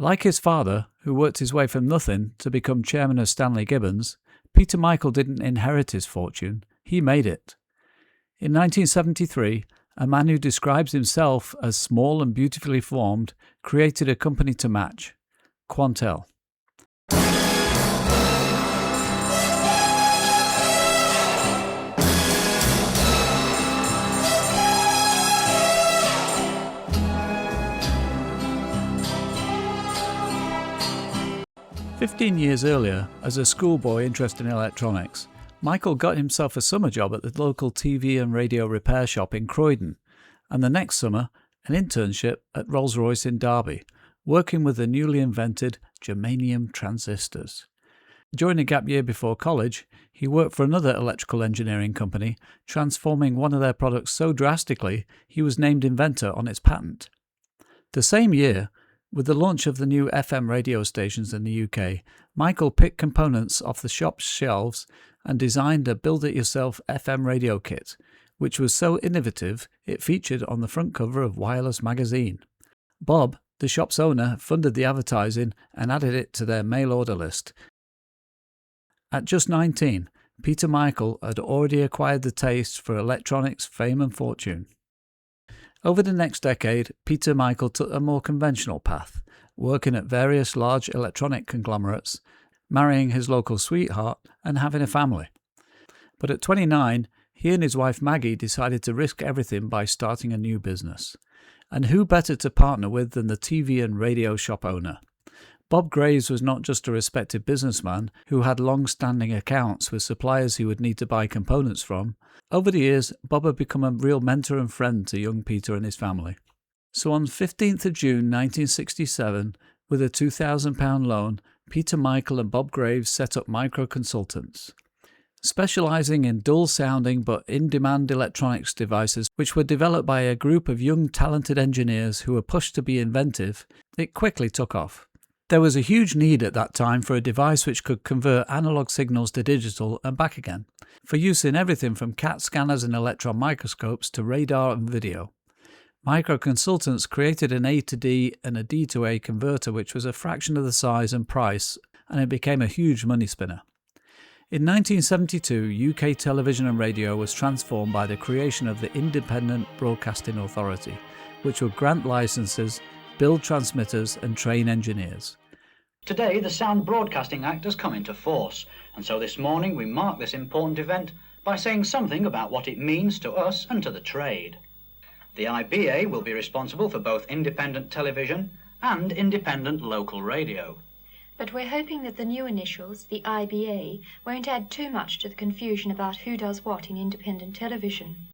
Like his father, who worked his way from nothing to become chairman of Stanley Gibbons, Peter Michael didn't inherit his fortune, he made it. In 1973, a man who describes himself as small and beautifully formed created a company to match, Quantel. "15 years earlier, as a schoolboy interested in electronics, Michael got himself a summer job at the local TV and radio repair shop in Croydon, and the next summer, an internship at Rolls-Royce in Derby, working with the newly invented germanium transistors. During a gap year before college, he worked for another electrical engineering company, transforming one of their products so drastically he was named inventor on its patent. The same year, with the launch of the new FM radio stations in the UK, Michael picked components off the shop's shelves and designed a build-it-yourself FM radio kit, which was so innovative it featured on the front cover of Wireless magazine. Bob, the shop's owner, funded the advertising and added it to their mail-order list. At just 19, Peter Michael had already acquired the taste for electronics fame and fortune. Over the next decade, Peter Michael took a more conventional path, working at various large electronic conglomerates, marrying his local sweetheart, and having a family. But at 29, he and his wife Maggie decided to risk everything by starting a new business. And who better to partner with than the TV and radio shop owner? Bob Graves was not just a respected businessman who had long-standing accounts with suppliers he would need to buy components from. Over the years, Bob had become a real mentor and friend to young Peter and his family. So on 15th of June 1967, with a £2,000 loan, Peter Michael and Bob Graves set up Micro Consultants, specializing in dull-sounding but in-demand electronics devices which were developed by a group of young talented engineers who were pushed to be inventive. It quickly took off. There was a huge need at that time for a device which could convert analog signals to digital and back again, for use in everything from CAT scanners and electron microscopes to radar and video. Micro Consultants created an A to D and a D to A converter which was a fraction of the size and price, and it became a huge money spinner. In 1972, UK television and radio was transformed by the creation of the Independent Broadcasting Authority, which would grant licenses, build transmitters and train engineers. Today, the Sound Broadcasting Act has come into force, and so this morning we mark this important event by saying something about what it means to us and to the trade. The IBA will be responsible for both independent television and independent local radio. But we're hoping that the new initials, the IBA, won't add too much to the confusion about who does what in independent television.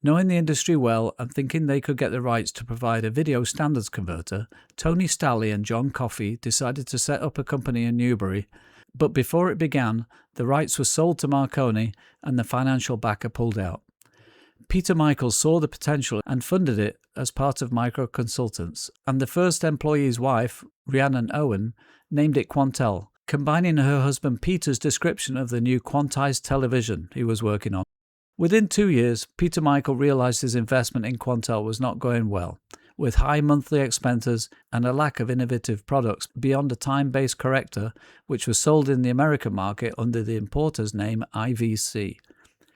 Knowing the industry well and thinking they could get the rights to provide a video standards converter, Tony Stalley and John Coffey decided to set up a company in Newbury, but before it began, the rights were sold to Marconi and the financial backer pulled out. Peter Michael saw the potential and funded it as part of Micro Consultants, and the first employee's wife, Rhiannon Owen, named it Quantel, combining her husband Peter's description of the new quantized television he was working on. Within 2 years, Peter Michael realized his investment in Quantel was not going well, with high monthly expenses and a lack of innovative products beyond a time-based corrector, which was sold in the American market under the importer's name IVC.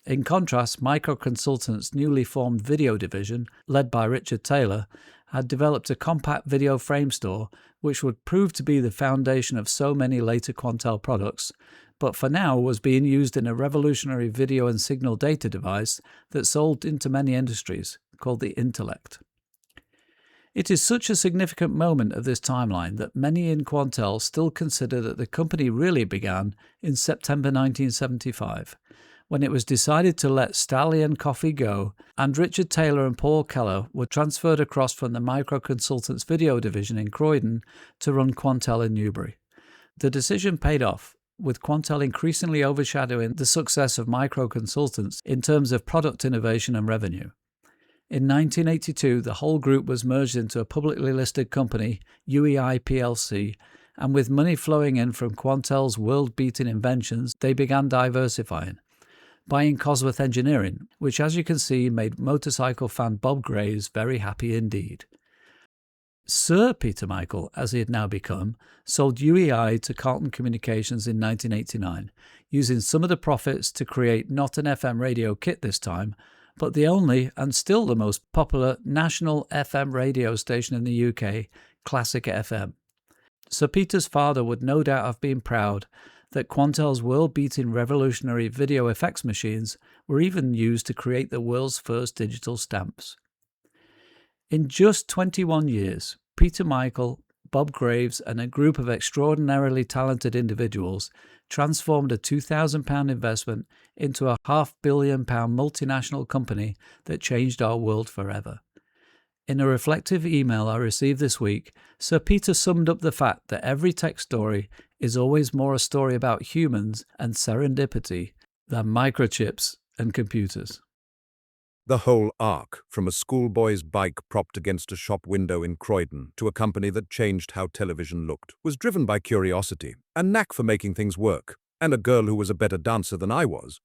In contrast, Micro Consultants' newly formed video division, led by Richard Taylor, had developed a compact video frame store which would prove to be the foundation of so many later Quantel products, but for now was being used in a revolutionary video and signal data device that sold into many industries, called the Intellect. It is such a significant moment of this timeline that many in Quantel still consider that the company really began in September 1975, when it was decided to let Stalley and Coffey go, and Richard Taylor and Paul Keller were transferred across from the Micro Consultants video division in Croydon to run Quantel in Newbury. The decision paid off, with Quantel increasingly overshadowing the success of Micro Consultants in terms of product innovation and revenue. In 1982, the whole group was merged into a publicly listed company, UEI plc, and with money flowing in from Quantel's world-beating inventions, they began diversifying, buying Cosworth Engineering, which as you can see made motorcycle fan Bob Graves very happy indeed. Sir Peter Michael, as he had now become, sold UEI to Carlton Communications in 1989, using some of the profits to create not an FM radio kit this time, but the only and still the most popular national FM radio station in the UK, Classic FM. Sir Peter's father would no doubt have been proud that Quantel's world-beating revolutionary video effects machines were even used to create the world's first digital stamps. In just 21 years, Peter Michael, Bob Graves, and a group of extraordinarily talented individuals transformed a £2,000 investment into a £500 million multinational company that changed our world forever. In a reflective email I received this week, Sir Peter summed up the fact that every tech story is always more a story about humans and serendipity than microchips and computers. The whole arc, from a schoolboy's bike propped against a shop window in Croydon to a company that changed how television looked, was driven by curiosity, a knack for making things work, and a girl who was a better dancer than I was.